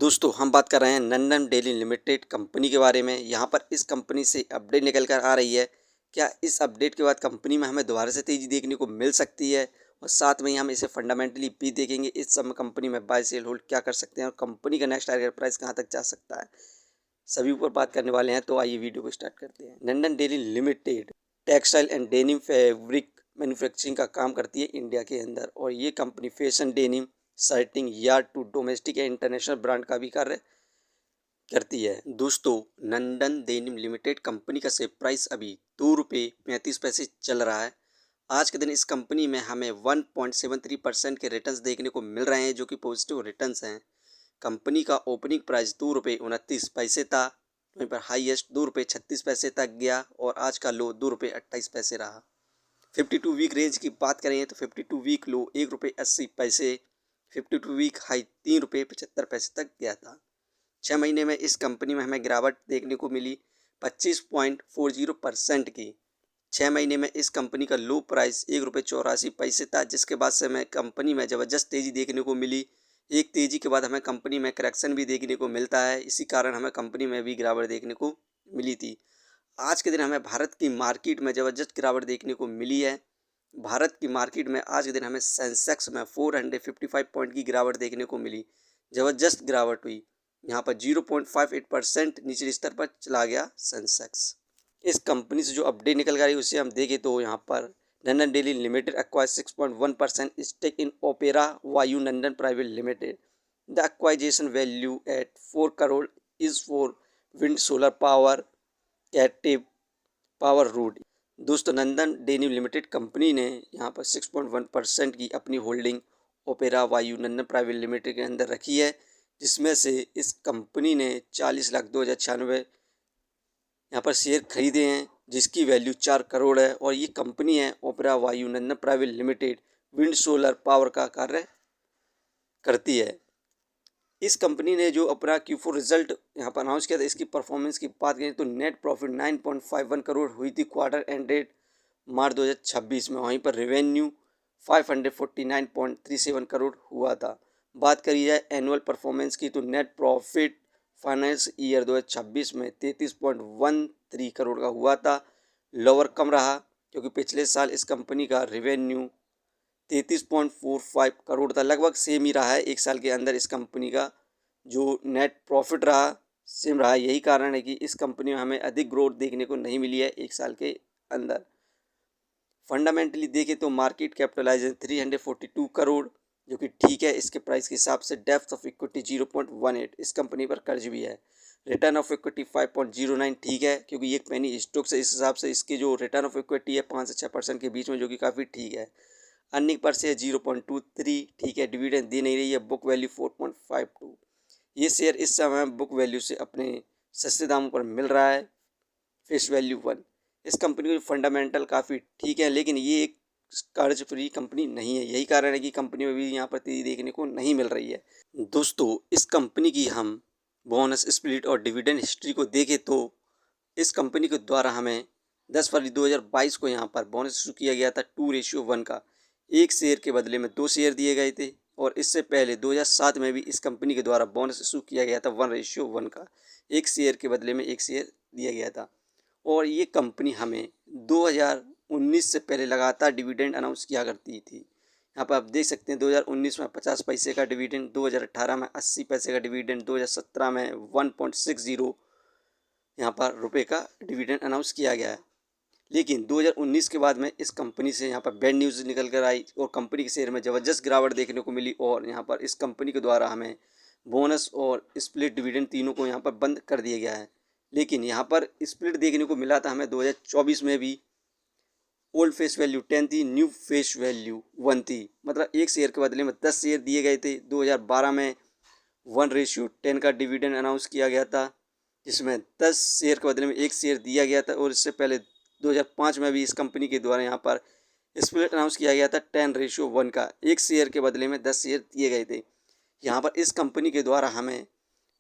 दोस्तों हम बात कर रहे हैं नंदन डेयरी लिमिटेड कंपनी के बारे में। यहाँ पर इस कंपनी से अपडेट निकल कर आ रही है। क्या इस अपडेट के बाद कंपनी में हमें दोबारा से तेज़ी देखने को मिल सकती है, और साथ में ही हम इसे फंडामेंटली भी देखेंगे। इस समय कंपनी में बाय सेल होल्ड क्या कर सकते हैं और कंपनी का नेक्स्ट टारगेट प्राइस कहाँ तक जा सकता है, सभी ऊपर बात करने वाले हैं। तो आइए वीडियो को स्टार्ट करते हैं। Nandan dairy limited textile and denim fabric manufacturing का काम करती है इंडिया के अंदर, और ये company fashion denim shirting yard to domestic या इंटरनेशनल ब्रांड का भी कार्य करती है। दोस्तों नंदन डेनिम लिमिटेड कंपनी का शेयर प्राइस अभी ₹2.35 चल रहा है। आज के दिन इस कंपनी में हमें 1.73% के रिटर्न्स देखने को मिल रहे हैं, जो कि पॉजिटिव रिटर्न्स हैं। कंपनी का ओपनिंग प्राइस ₹2.29 था, वहीं पर हाईएस्ट ₹2.36 तक गया, और आज का लो ₹2.28 रहा। 52 वीक रेंज की बात करें तो 52 वीक लो ₹1.80, 52 वीक हाई ₹3.75 तक गया था। 6 महीने में इस कंपनी में हमें गिरावट देखने को मिली 25.40% की। 6 महीने में इस कंपनी का लो प्राइस ₹1.84 था, जिसके बाद से हमें कंपनी में ज़बरदस्त तेज़ी देखने को मिली। एक तेज़ी के बाद हमें कंपनी में करेक्शन भी देखने को मिलता है, इसी कारण हमें कंपनी में भी गिरावट देखने को मिली थी। आज के दिन हमें भारत की मार्केट में ज़बरदस्त गिरावट देखने को मिली है। भारत की मार्केट में आज के दिन हमें सेंसेक्स में 455 पॉइंट की गिरावट देखने को मिली। ज़बरदस्त गिरावट हुई। यहाँ पर 0.58% निचले स्तर पर चला गया सेंसेक्स। इस कंपनी से जो अपडेट निकल कर आई उसे हम देखें तो यहाँ पर Nandan dairy limited acquire 6.1% stake in Opera Vayu Nandan private limited. The acquisition value at 4 crore is for wind solar power captive power route. दोस्तों नंदन डेनिम लिमिटेड कंपनी ने यहाँ पर 6.1% की अपनी holding opera Vayu Nandan private limited के अंदर रखी है, जिसमें से इस कंपनी ने 40,02,096 यहाँ पर शेयर खरीदे हैं, जिसकी वैल्यू 4 करोड़ है। और ये कंपनी है Opera Vayu Nandan private limited, wind solar power का कार्य करती है। इस कंपनी ने जो अपना Q4 रिजल्ट यहाँ पर अनाउंस किया था, इसकी परफॉर्मेंस की बात करें तो नेट प्रॉफिट 9.51 करोड़ हुई थी क्वार्टर एंडेड मार्च 2026 में। वहीं पर रेवेन्यू 549.37 करोड़ हुआ था। बात करी जाए एनुअल परफॉर्मेंस की तो नेट प्रॉफिट फाइनेंस ईयर 2026 में 33.13 करोड़ का हुआ था। लोअर कम रहा क्योंकि पिछले साल इस कंपनी का रेवेन्यू 33.45 करोड़ था। लगभग सेम ही रहा है, एक साल के अंदर इस कंपनी का जो नेट प्रॉफिट रहा सेम रहा। यही कारण है कि इस कंपनी में हमें अधिक ग्रोथ देखने को नहीं मिली है एक साल के अंदर। फंडामेंटली देखें तो मार्केट कैपिटलाइजेशन 342 करोड़, जो कि ठीक है इसके प्राइस के हिसाब से। डेप्थ ऑफ इक्विटी 0.18, इस कंपनी पर कर्ज भी है। रिटर्न ऑफ इक्विटी 5.09 ठीक है, क्योंकि ये एक पेनी स्टॉक से इस हिसाब से इसकी जो रिटर्न ऑफ इक्विटी है 5 से 6% के बीच में, जो कि काफ़ी ठीक है। अर्निंग पर शेयर 0.23 ठीक है। डिविडेंड दे नहीं रही है। Book value 4.52। ये शेयर इस समय बुक वैल्यू से अपने सस्ते दामों पर मिल रहा है। Face value 1। इस कंपनी के फंडामेंटल काफ़ी ठीक है, लेकिन ये एक कर्ज फ्री कंपनी नहीं है। यही कारण है कि कंपनी में भी यहाँ पर तेजी देखने को नहीं मिल रही है। दोस्तों इस कंपनी की हम बोनस स्प्लिट और डिविडेंड हिस्ट्री को देखें तो इस कंपनी के द्वारा हमें 10 फरवरी 2022 को यहाँ पर बोनस इशू किया गया था 2:1 का। एक शेयर के बदले में 2 शेयर दिए गए थे, और इससे पहले 2007 में भी इस कंपनी के द्वारा बोनस इशू किया गया था 1:1 का। एक शेयर के बदले में एक शेयर दिया गया था। और ये कंपनी हमें 2019 से पहले लगातार डिविडेंड अनाउंस किया करती थी। यहाँ पर आप देख सकते हैं 2019 में 50 पैसे का डिविडेंड, 2018 में 80 पैसे का डिविडेंड, 2017 में 1.60 यहाँ पर रुपए का डिविडेंड अनाउंस किया गया है। लेकिन 2019 के बाद में इस कंपनी से यहाँ पर बैड न्यूज़ निकल कर आई, और कंपनी के शेयर में ज़बरदस्त गिरावट देखने को मिली। और यहाँ पर इस कंपनी के द्वारा हमें बोनस और स्प्लिट डिविडेंड तीनों को यहाँ पर बंद कर दिया गया है। लेकिन यहाँ पर स्प्लिट देखने को मिला था हमें 2024 में भी। ओल्ड फेस वैल्यू 10 थी, न्यू फेस वैल्यू 1 थी, मतलब एक शेयर के बदले में 10 शेयर दिए गए थे। 2012 में 1:10 का डिविडेंड अनाउंस किया गया था, जिसमें 10 शेयर के बदले में एक शेयर दिया गया था। और इससे पहले 2005 में भी इस कंपनी के द्वारा यहाँ पर स्प्लिट अनाउंस किया गया था 10:1 का। एक शेयर के बदले में 10 शेयर दिए गए थे। यहाँ पर इस कंपनी के द्वारा हमें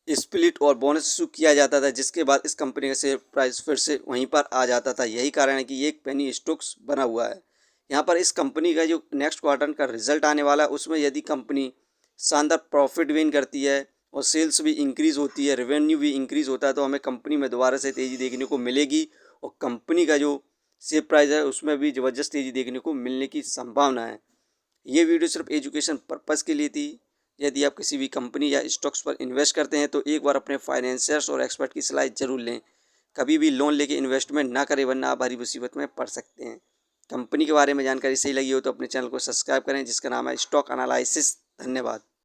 स्प्लिट और बोनस इशू किया जाता था, जिसके बाद इस कंपनी का शेयर प्राइस फिर से वहीं पर आ जाता था। यही कारण है कि ये एक पेनी स्टॉक्स बना हुआ है। यहाँ पर इस कंपनी का जो नेक्स्ट क्वार्टर का रिजल्ट आने वाला है, उसमें यदि कंपनी शानदार प्रॉफिट गेन करती है और सेल्स भी इंक्रीज़ होती है, रेवेन्यू भी इंक्रीज़ होता है, तो हमें कंपनी में दोबारा से तेज़ी देखने को मिलेगी और कंपनी का जो शेयर प्राइस है उसमें भी ज़बरदस्त तेज़ी देखने को मिलने की संभावना है। ये वीडियो सिर्फ एजुकेशन पर्पज़ के लिए थी। यदि आप किसी भी कंपनी या स्टॉक्स पर इन्वेस्ट करते हैं तो एक बार अपने फाइनेंशियर्स और एक्सपर्ट की सलाह ज़रूर लें। कभी भी लोन लेके इन्वेस्टमेंट ना करें, वरना आप भारी मुसीबत में पड़ सकते हैं। कंपनी के बारे में जानकारी सही लगी हो तो अपने चैनल को सब्सक्राइब करें, जिसका नाम है स्टॉक एनालिसिस। धन्यवाद।